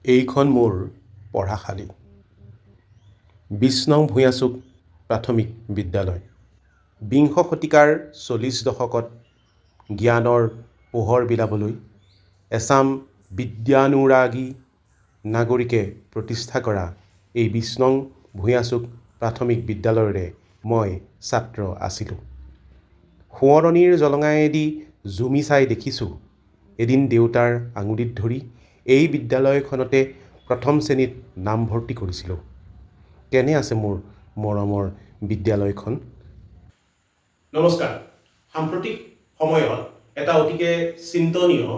এইখন মোৰ পঢ়াশালী ২০ নং ভূঞাচুক প্ৰাথমিক বিদ্যালয়। বিংশ শতিকাৰ ৪০ দশকত জ্ঞানৰ পোহৰ বিলাবলৈ এচাম বিদ্যানুৰাগী নাগৰিকে প্ৰতিষ্ঠা কৰা এই ২০ নং ভূঞাচুক প্ৰাথমিক বিদ্যালয়ৰে মই ছাত্ৰ আছিলোঁ। সোঁৱৰণিৰ জলঙায়েদি জুমি চাই দেখিছোঁ এদিন দেউতাৰ আঙুলিত ধৰি এই বিদ্যালয়খনতে প্ৰথম শ্ৰেণীত নামভৰ্তি কৰিছিলোঁ। কেনে আছে মোৰ মৰমৰ বিদ্যালয়খন? নমস্কাৰ। সাম্প্ৰতিক সময়ত এটা অতিকে চিন্তনীয়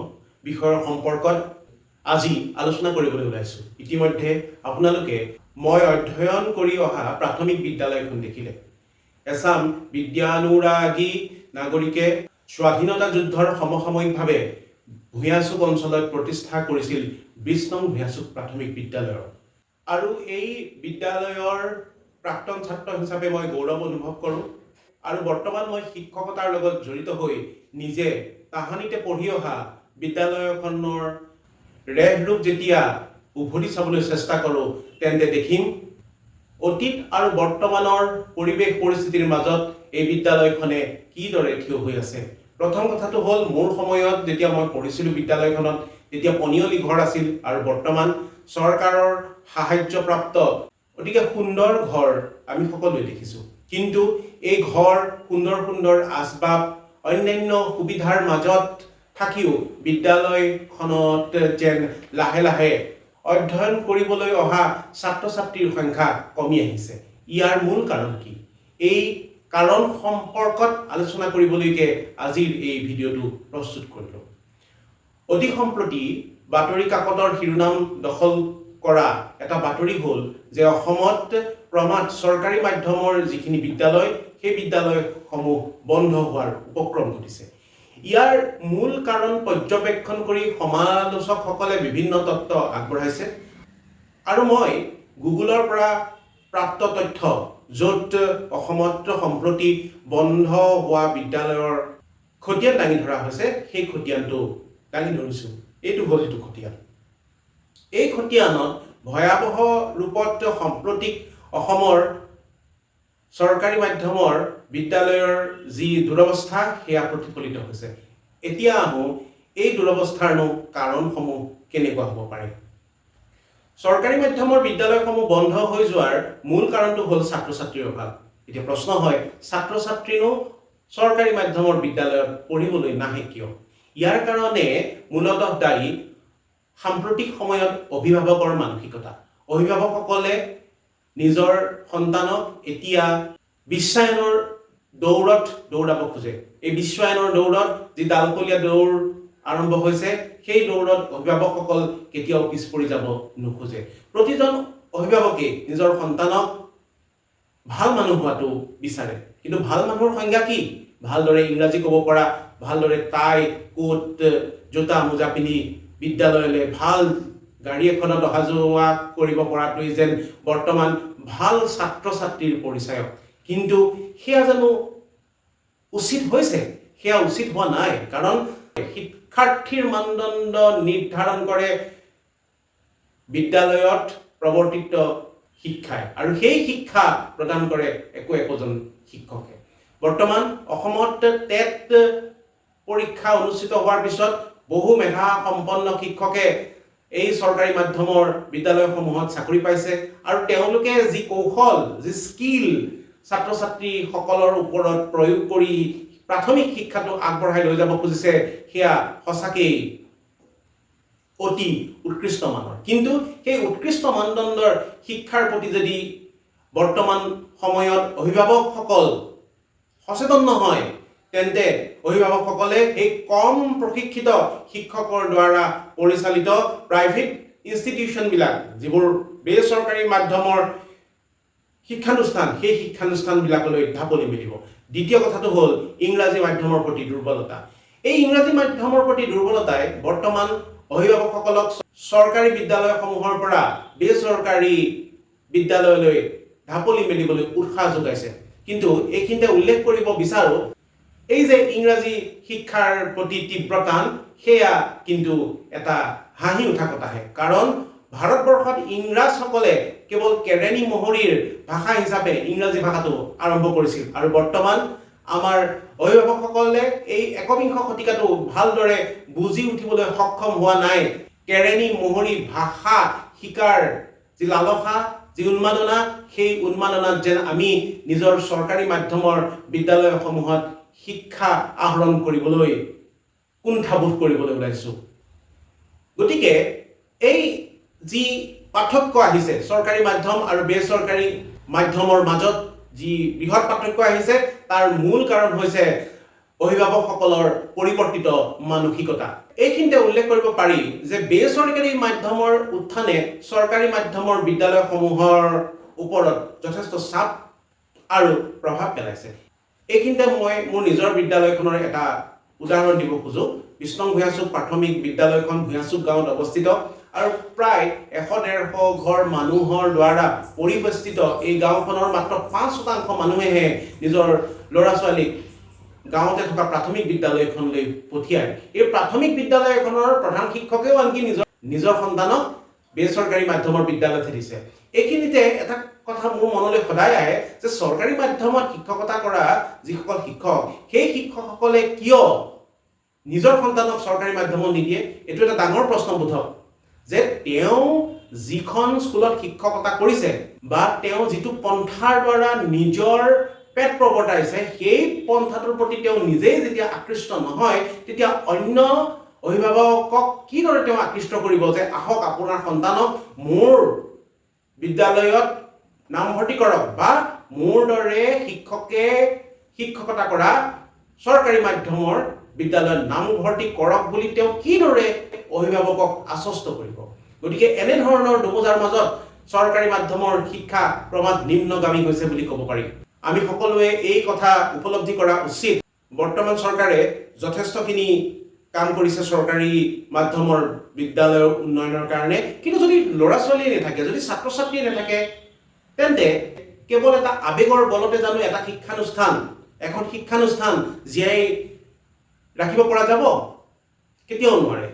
বিষয়ৰ সম্পৰ্কত আজি আলোচনা কৰিবলৈ ওলাইছোঁ। ইতিমধ্যে আপোনালোকে মই অধ্যয়ন কৰি অহা প্ৰাথমিক বিদ্যালয়খন দেখিলে। এচাম বিদ্যানুৰাগী নাগৰিকে স্বাধীনতা যুদ্ধৰ সমসাময়িকভাৱে ভূঞাচুক অঞ্চলত প্ৰতিষ্ঠা কৰিছিল ২০ নং ভূঞাচুক প্ৰাথমিক বিদ্যালয়ৰ। আৰু এই বিদ্যালয়ৰ প্ৰাক্তন ছাত্ৰ হিচাপে মই গৌৰৱ অনুভৱ কৰোঁ। আৰু বৰ্তমান মই শিক্ষকতাৰ লগত জড়িত হৈ নিজে তাহানিতে পঢ়ি অহা বিদ্যালয়খনৰ ৰেহ-ৰূপ যেতিয়া উভতি চাবলৈ চেষ্টা কৰোঁ তেন্তে দেখিম অতীত আৰু বৰ্তমানৰ পৰিৱেশ পৰিস্থিতিৰ মাজত এই বিদ্যালয়খনে কিদৰে থিয় হৈ আছে। প্ৰথম কথাটো হ'ল, মোৰ সময়ত যেতিয়া মই পঢ়িছিলোঁ বিদ্যালয়খনত তেতিয়া পনিয়লি ঘৰ আছিল আৰু বৰ্তমান চৰকাৰৰ সাহায্যপ্ৰাপ্ত অতিকে সুন্দৰ ঘৰ আমি সকলোৱে দেখিছোঁ। কিন্তু এই ঘৰ সুন্দৰ সুন্দৰ আচবাব অন্যান্য সুবিধাৰ মাজত থাকিও বিদ্যালয়খনত যেন লাহে লাহে অধ্যয়ন কৰিবলৈ অহা ছাত্ৰ ছাত্ৰীৰ সংখ্যা কমি আহিছে। ইয়াৰ মূল কাৰণ কি? এই কাৰণ সম্পৰ্কত আলোচনা কৰিবলৈকে আজিৰ এই ভিডিঅ'টো প্ৰস্তুত কৰিলোঁ। অতি সম্প্ৰতি বাতৰি কাকতৰ শিৰোনাম দখল কৰা এটা বাতৰি হ'ল যে অসমত ক্ৰমাৎ চৰকাৰী মাধ্যমৰ যিখিনি বিদ্যালয় সেই বিদ্যালয়সমূহ বন্ধ হোৱাৰ উপক্ৰম ঘটিছে। ইয়াৰ মূল কাৰণ পৰ্যবেক্ষণ কৰি সমালোচকসকলে বিভিন্ন তত্ত্ব আগবঢ়াইছে আৰু মই গুগলৰ পৰা প্ৰাপ্ত তথ্য য'ত অসমত সম্প্ৰতি বন্ধ হোৱা বিদ্যালয়ৰ খতিয়ান দাঙি ধৰা হৈছে সেই খতিয়ানটো দাঙি ধৰিছোঁ। এইটো হ'ল সেইটো খতিয়ান। এই খতিয়ানত ভয়াৱহ ৰূপত সাম্প্ৰতিক অসমৰ চৰকাৰী মাধ্যমৰ বিদ্যালয়ৰ যি দুৰৱস্থা সেয়া প্ৰতিফলিত হৈছে। এতিয়া আহোঁ এই দুৰৱস্থাৰনো কাৰণসমূহ কেনেকুৱা হ'ব পাৰে। চৰকাৰী মাধ্যমৰ বিদ্যালয়সমূহ বন্ধ হৈ যোৱাৰ মূল কাৰণটো হ'ল ছাত্ৰ ছাত্ৰীৰ অভাৱ। এতিয়া প্ৰশ্ন হয়, ছাত্ৰ ছাত্ৰীনো চৰকাৰী মাধ্যমৰ বিদ্যালয়ত পঢ়িবলৈ নাহে কিয়? ইয়াৰ কাৰণে মূলতঃ দায়ী সাম্প্ৰতিক সময়ত অভিভাৱকৰ মানসিকতা। অভিভাৱকসকলে নিজৰ সন্তানক এতিয়া বিশ্বায়নৰ দৌৰত দৌৰাব খোজে। এই বিশ্বায়নৰ দৌৰত যি ডালপলীয়া দৌৰ আৰম্ভ হৈছে সেই দৌৰত অভিভাৱকসকল কেতিয়াও পিছ পৰি যাব নোখোজে। প্ৰতিজন অভিভাৱকে নিজৰ সন্তানক ভাল মানুহ হোৱাটো বিচাৰে। কিন্তু ভাল মানুহৰ সংজ্ঞা কি? ভালদৰে ইংৰাজী ক'ব পৰা, ভালদৰে টাই কোট জোতা মোজা পিন্ধি বিদ্যালয়লৈ ভাল গাড়ী এখনত অহা যোৱা কৰিব পৰাটোৱেই যেন বৰ্তমান ভাল ছাত্ৰ ছাত্ৰীৰ পৰিচয়ক। কিন্তু সেয়া জানো উচিত হৈছে? সেয়া উচিত হোৱা নাই। কাৰণ শিক্ষাৰ্থীৰ মানদণ্ড নিৰ্ধাৰণ কৰে বিদ্যালয়ত প্ৰৱৰ্তিত শিক্ষাই আৰু সেই শিক্ষা প্ৰদান কৰে একোজন শিক্ষকে। বৰ্তমান অসমত টেট পৰীক্ষা অনুষ্ঠিত হোৱাৰ পিছত বহু মেধা সম্পন্ন শিক্ষকে এই চৰকাৰী মাধ্যমৰ বিদ্যালয়সমূহত চাকৰি পাইছে আৰু তেওঁলোকে যি কৌশল, যি স্কিল ছাত্ৰ ছাত্ৰীসকলৰ ওপৰত প্ৰয়োগ কৰি প্ৰাথমিক শিক্ষাটো আগবঢ়াই লৈ যাব খুজিছে সেয়া সঁচাকেই অতি উৎকৃষ্ট মানৰ। কিন্তু সেই উৎকৃষ্ট মানদণ্ডৰ শিক্ষাৰ প্ৰতি যদি বৰ্তমান সময়ত অভিভাৱকসকল সচেতন নহয় তেন্তে অভিভাৱকসকলে এই কম প্ৰশিক্ষিত শিক্ষকৰ দ্বাৰা পৰিচালিত প্ৰাইভেট ইনষ্টিটিউশ্যনবিলাক, যিবোৰ বেচৰকাৰী মাধ্যমৰ শিক্ষানুষ্ঠান, সেই শিক্ষানুষ্ঠানবিলাকলৈ ঢাপলি মেলিব। দ্বিতীয় কথাটো হ'ল ইংৰাজী মাধ্যমৰ প্ৰতি দুৰ্বলতা। এই ইংৰাজী মাধ্যমৰ প্ৰতি দুৰ্বলতাই বৰ্তমান অভিভাৱকসকলক চৰকাৰী বিদ্যালয়সমূহৰ পৰা বেচৰকাৰী বিদ্যালয়লৈ ঢাপলি মেলিবলৈ উৎসাহ যোগাইছে। কিন্তু এইখিনিতে উল্লেখ কৰিব বিচাৰোঁ, এই যে ইংৰাজী শিক্ষাৰ প্ৰতি তীব্ৰ টান সেয়া কিন্তু এটা হাঁহি উঠা কথাহে। কাৰণ ভাৰতবৰ্ষত ইংৰাজসকলে কেৱল কেৰেণী মহৰীৰ ভাষা হিচাপে ইংৰাজী ভাষাটো আৰম্ভ কৰিছিল আৰু বৰ্তমান আমাৰ অভিভাৱকসকলে এই একবিংশ শতিকাটো ভালদৰে বুজি উঠিবলৈ সক্ষম হোৱা নাই। কেৰেণী মহৰী ভাষা শিকাৰ যি লালসা, যি উন্মাদনা, সেই উন্মাদনাত যেন আমি নিজৰ চৰকাৰী মাধ্যমৰ বিদ্যালয়সমূহত শিক্ষা আহৰণ কৰিবলৈ কুণ্ঠাবোধ কৰিবলৈ ওলাইছোঁ। গতিকে এই যি পাৰ্থক্য আহিছে চৰকাৰী মাধ্যম আৰু বেচৰকাৰী মাধ্যমৰ মাজত যি বৃহৎ পাৰ্থক্য আহিছে তাৰ মূল কাৰণ হৈছে অভিভাৱকসকলৰ পৰিৱৰ্তিত মানসিকতা। এইখিনিতে উল্লেখ কৰিব পাৰি যে বেচৰকাৰী মাধ্যমৰ উত্থানে চৰকাৰী মাধ্যমৰ বিদ্যালয়সমূহৰ ওপৰত যথেষ্ট চাপ আৰু প্ৰভাৱ পেলাইছে। এইখিনিতে মই মোৰ নিজৰ বিদ্যালয়খনৰ এটা উদাহৰণ দিব খোজো। বিষ্ণং ভূঞাচুক প্ৰাথমিক বিদ্যালয়খন ভূঞাচুক গাঁৱত অৱস্থিত আৰু প্ৰায় 100-150 ঘৰ মানুহৰ দ্বাৰা পৰিবেষ্টিত এই গাঁওখনৰ মাত্ৰ 5% মানুহেহে নিজৰ ল'ৰা ছোৱালীক গাঁৱতে থকা প্ৰাথমিক বিদ্যালয়খনলৈ পঠিয়ায়। এই প্ৰাথমিক বিদ্যালয়খনৰ প্ৰধান শিক্ষকেও আনকি নিজৰ সন্তানক বেচৰকাৰী মাধ্যমৰ বিদ্যালয়ত দিছে। এইখিনিতে এটা কথা মোৰ মনলৈ সদায় আহে যে চৰকাৰী মাধ্যমত শিক্ষকতা কৰা যিসকল শিক্ষক, সেই শিক্ষকসকলে কিয় নিজৰ সন্তানক চৰকাৰী মাধ্যমত নিদিয়ে? এইটো এটা ডাঙৰ প্ৰশ্নবোধক যে তেওঁ যিখন স্কুলত শিক্ষকতা কৰিছে বা তেওঁ যিটো পন্থাৰ দ্বাৰা নিজৰ পেট প্ৰৱৰ্তাইছে, সেই পন্থাটোৰ প্ৰতি তেওঁ নিজেই যেতিয়া আকৃষ্ট নহয়, তেতিয়া অন্য অভিভাৱকক কিদৰে তেওঁ আকৃষ্ট কৰিব যে আহক আপোনাৰ সন্তানক মোৰ বিদ্যালয়ত নামভৰ্তি কৰক বা মোৰ দৰে শিক্ষকে শিক্ষকতা কৰা চৰকাৰী মাধ্যমৰ বিদ্যালয়ত নামভৰ্তি কৰক বুলি তেওঁ কিদৰে অভিভাৱকক আশ্বস্ত কৰিব? গতিকে এনেধৰণৰ দুমোজাৰ মাজত চৰকাৰী মাধ্যমৰ শিক্ষা ক্ৰমাৎ নিম্নগামী হৈছে বুলি ক'ব পাৰি। আমি সকলোৱে এই কথা উপলব্ধি কৰা উচিত। বৰ্তমান চৰকাৰে যথেষ্টখিনি কাম কৰিছে চৰকাৰী মাধ্যমৰ বিদ্যালয়ৰ উন্নয়নৰ কাৰণে, কিন্তু যদি ল'ৰা ছোৱালীয়ে নাথাকে, যদি ছাত্ৰ ছাত্ৰীয়ে নাথাকে, তেন্তে কেৱল এটা আৱেগৰ বলতে জানো এখন শিক্ষানুষ্ঠান জীয়াই ৰাখিব পৰা যাব? কেতিয়াও নোৱাৰে।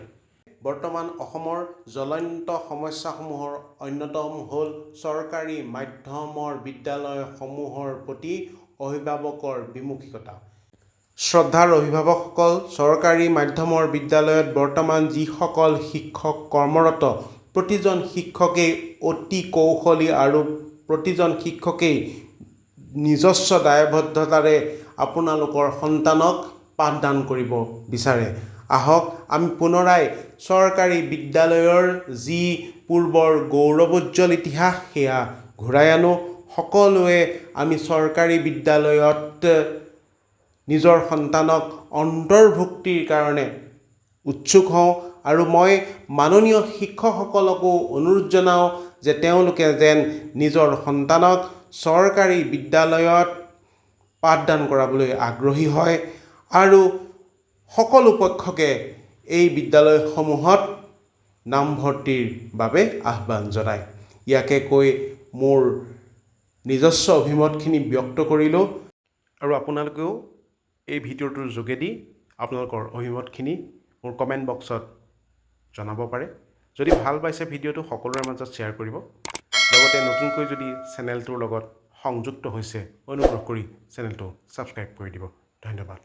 বৰ্তমান অসমৰ জ্বলন্ত সমস্যাসমূহৰ অন্যতম হ'ল চৰকাৰী মাধ্যমৰ বিদ্যালয়সমূহৰ প্ৰতি অভিভাৱকৰ বিমুখিকতা। শ্ৰদ্ধাৰ অভিভাৱকসকল, চৰকাৰী মাধ্যমৰ বিদ্যালয়ত বৰ্তমান যিসকল শিক্ষক কৰ্মৰত, প্ৰতিজন শিক্ষকেই অতি কৌশলী আৰু প্ৰতিজন শিক্ষকেই নিজস্ব দায়বদ্ধতাৰে আপোনালোকৰ সন্তানক পাঠদান কৰিব বিচাৰে। আহক আমি পুনৰাই চৰকাৰী বিদ্যালয়ৰ যি পূৰ্বৰ গৌৰৱোজ্জ্বল ইতিহাস সেয়া ঘূৰাই আনো। সকলোৱে আমি চৰকাৰী বিদ্যালয়ত নিজৰ সন্তানক অন্তৰ্ভুক্তিৰ কাৰণে উৎসুক হওঁ আৰু মই মাননীয় শিক্ষকসকলকো অনুৰোধ জনাওঁ যে তেওঁলোকে যেন নিজৰ সন্তানক চৰকাৰী বিদ্যালয়ত পাঠদান কৰাবলৈ আগ্ৰহী হয় আৰু সকলো পক্ষকে এই বিদ্যালয়সমূহত নামভৰ্তিৰ বাবে আহ্বান জনায়। ইয়াকে কৈ মোৰ নিজস্ব অভিমতখিনি ব্যক্ত কৰিলোঁ আৰু আপোনালোকেও এই ভিডিঅ'টোৰ যোগেদি আপোনালোকৰ অভিমতখিনি মোৰ কমেণ্ট বক্সত জনাব পাৰে। যদি ভাল পাইছে ভিডিঅ'টো সকলোৰে মাজত শ্বেয়াৰ কৰিব। লগতে নতুনকৈ যদি চেনেলটোৰ লগত সংযুক্ত হৈছে অনুগ্ৰহ কৰি চেনেলটো ছাবস্ক্ৰাইব কৰি দিব। ধন্যবাদ।